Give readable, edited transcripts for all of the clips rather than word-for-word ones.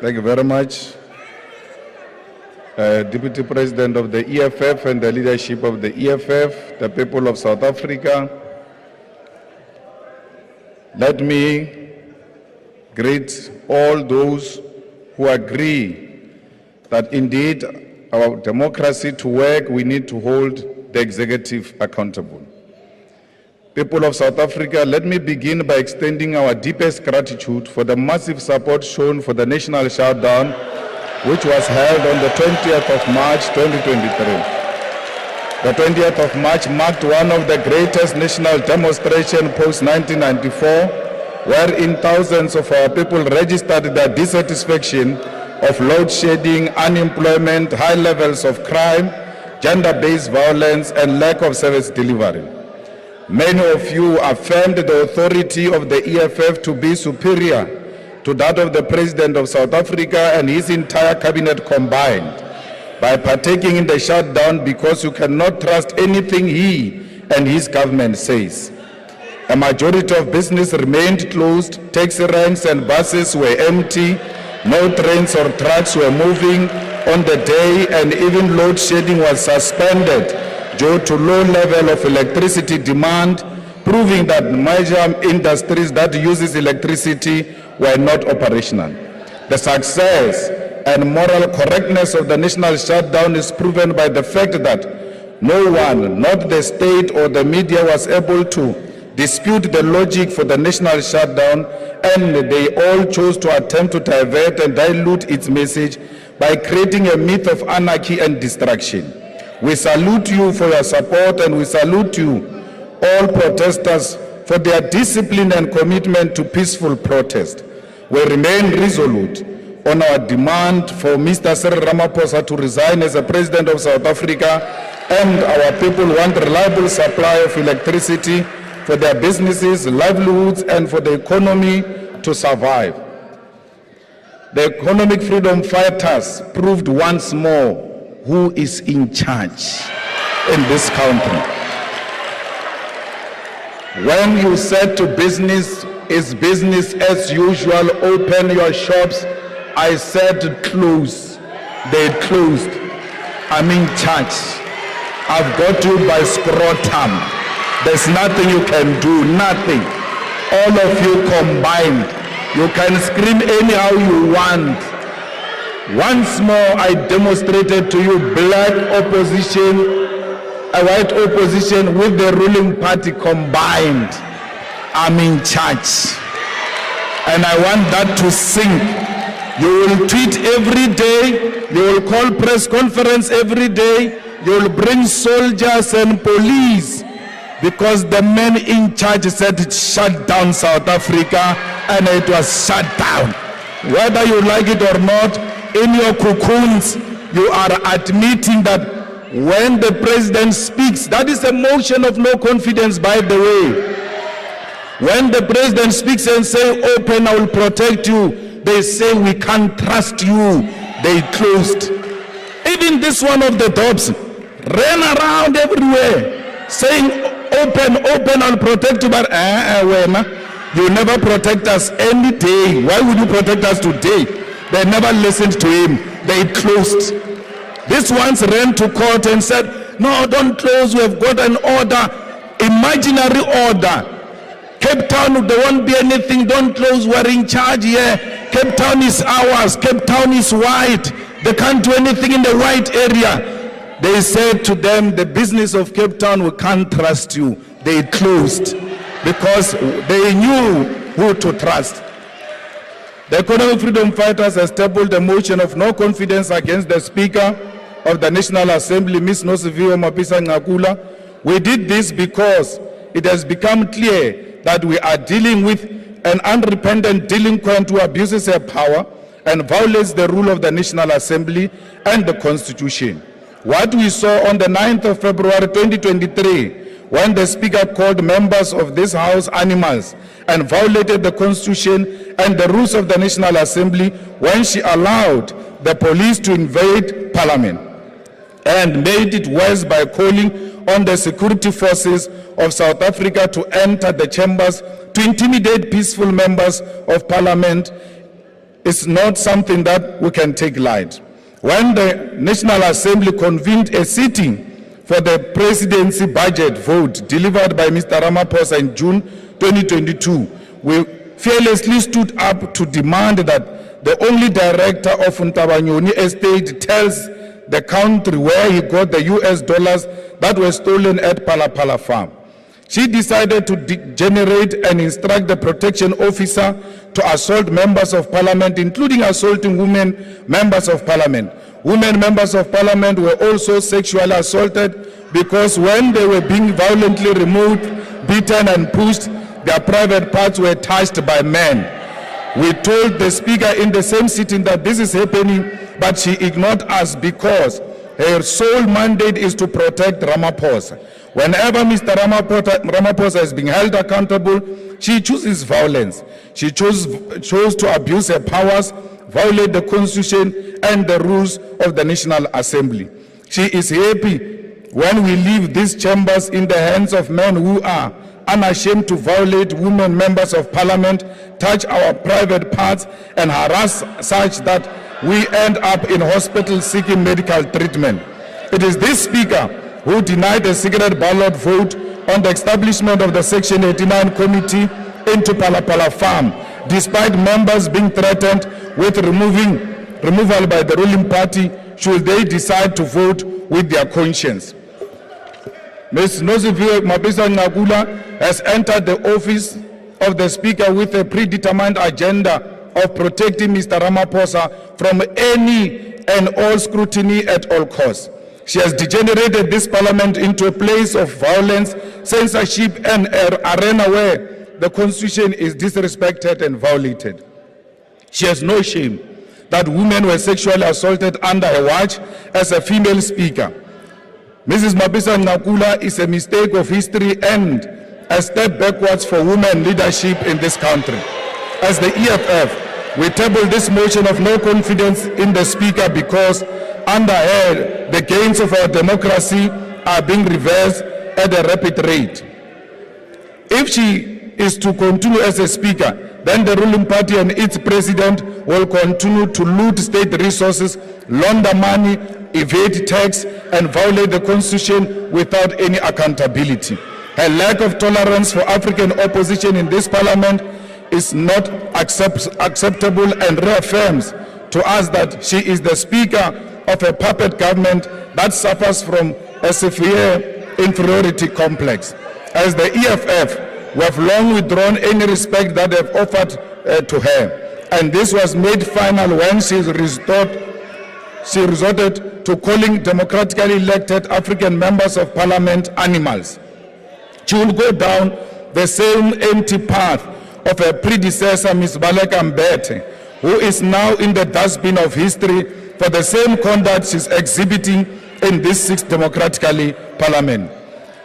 Thank you very much. Deputy President of the EFF and the leadership of the EFF, the people of South Africa, let me greet all those who agree that indeed our democracy to work, we need to hold the executive accountable. People of South Africa, let me begin by extending our deepest gratitude for the massive support shown for the national shutdown, which was held on the 20th of March 2023. The 20th of March marked one of the greatest national demonstrations post-1994, wherein thousands of our people registered their dissatisfaction of load shedding, unemployment, high levels of crime, gender-based violence, and lack of service delivery. Many of you affirmed the authority of the EFF to be superior to that of the President of South Africa and his entire cabinet combined by partaking in the shutdown because you cannot trust anything he and his government says. A majority of business remained closed, taxi ranks and buses were empty, no trains or trucks were moving on the day, and even load shedding was suspended due to low level of electricity demand, proving that major industries that uses electricity were not operational. The success and moral correctness of the national shutdown is proven by the fact that no one, not the state or the media, was able to dispute the logic for the national shutdown, and they all chose to attempt to divert and dilute its message by creating a myth of anarchy and destruction. We salute you for your support, and we salute you, all protesters, for their discipline and commitment to peaceful protest. We remain resolute on our demand for Mr. Cyril Ramaphosa to resign as the President of South Africa, and our people want reliable supply of electricity for their businesses, livelihoods, and for the economy to survive. The economic freedom fighters proved once more who is in charge in this country. When you said to business, is business as usual, open your shops, I said close. They closed. I'm in charge. I've got you by scrotum. There's nothing you can do, nothing. All of you combined. You can scream anyhow you want. Once more, I demonstrated to you black opposition, a white opposition with the ruling party combined. I'm in charge. And I want that to sink. You will tweet every day. You will call press conference every day. You will bring soldiers and police because the man in charge said shut down South Africa, and it was shut down. Whether you like it or not, in your cocoons, you are admitting that when the president speaks, that is a motion of no confidence, by the way. When the president speaks and say, open, I will protect you, they say, we can't trust you. They closed. Even this one of the dogs ran around everywhere saying, open, open, I'll protect you. But you never protect us any day. Why would you protect us today? They never listened to him. They closed. This ones ran to court and said, no, don't close. We have got an order, imaginary order. Cape Town, there won't be anything. Don't close. We're in charge here. Cape Town is ours. Cape Town is white. They can't do anything in the white area. They said to them, the business of Cape Town, we can't trust you. They closed because they knew who to trust. The economic freedom fighters established a motion of no confidence against the Speaker of the National Assembly, Ms. Nosiviwe Mapisa Ngakula. We did this because it has become clear that we are dealing with an unrepentant delinquent who abuses her power and violates the rule of the National Assembly and the Constitution. What we saw on the 9th of February 2023, when the Speaker called members of this House animals and violated the Constitution and the rules of the National Assembly, when she allowed the police to invade Parliament and made it worse by calling on the security forces of South Africa to enter the chambers to intimidate peaceful members of Parliament is not something that we can take light. When the National Assembly convened a sitting for the presidency budget vote delivered by Mr. Ramaphosa in June 2022, we fearlessly stood up to demand that the only director of Ntabanyoni estate tells the country where he got the US dollars that were stolen at Palapala farm. She decided to generate and instruct the protection officer to assault members of parliament, including assaulting women members of parliament. Women members of parliament were also sexually assaulted because when they were being violently removed, beaten and pushed, their private parts were touched by men. We told the speaker in the same sitting that this is happening, but she ignored us because her sole mandate is to protect Ramaphosa. Whenever Mr. Ramaphosa is being held accountable, she chooses violence. She chose to abuse her powers, violate the constitution and the rules of the National Assembly. She is happy when we leave these chambers in the hands of men who are unashamed to violate women members of parliament, touch our private parts and harass such that we end up in hospital seeking medical treatment. It is this speaker who denied a secret ballot vote on the establishment of the Section 89 committee into Palapala farm, despite members being threatened with removal by the ruling party should they decide to vote with their conscience. Ms. Nosiviwe Mabisa-Nqakula has entered the office of the speaker with a predetermined agenda of protecting Mr. Ramaphosa from any and all scrutiny at all costs. She has degenerated this parliament into a place of violence, censorship, and an arena where the constitution is disrespected and violated. She has no shame that women were sexually assaulted under her watch as a female speaker. Mrs. Mabisa-Nqakula is a mistake of history and a step backwards for women leadership in this country. As the EFF, we table this motion of no confidence in the speaker because under her, the gains of our democracy are being reversed at a rapid rate. If she is to continue as a speaker, then the ruling party and its president will continue to loot state resources, launder money, evade tax, and violate the constitution without any accountability. Her lack of tolerance for African opposition in this parliament is not acceptable and reaffirms to us that she is the speaker of a puppet government that suffers from a severe inferiority complex. As the EFF, we have long withdrawn any respect that they have offered to her. And this was made final when she resorted to calling democratically elected African members of parliament animals. She will go down the same empty path of her predecessor, Ms. Baleka Mbete, who is now in the dustbin of history for the same conduct she's exhibiting in this 6th democratically parliament.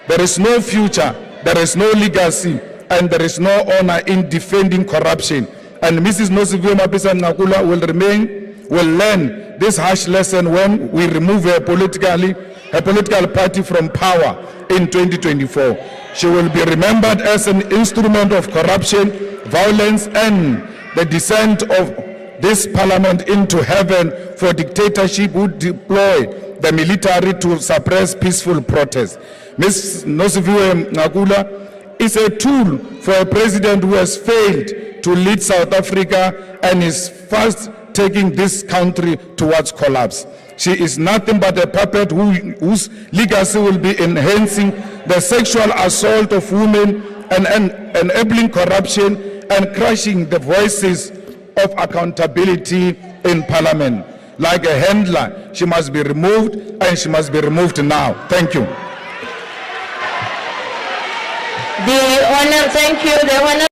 There is no future, there is no legacy, and there is no honor in defending corruption. And Mrs. Nosiviwe Mabisa-Nqakula will learn this harsh lesson when we remove her political party from power in 2024. She will be remembered as an instrument of corruption, violence, and the descent of this parliament into heaven for dictatorship who deploy the military to suppress peaceful protests. Ms. Nosiviwe Nqakula is a tool for a president who has failed to lead South Africa and is fast taking this country towards collapse. She is nothing but a puppet whose legacy will be enhancing the sexual assault of women and enabling corruption and crushing the voices of accountability in parliament. Like a handler, she must be removed, and she must be removed now. Thank you. Thank you. The honor.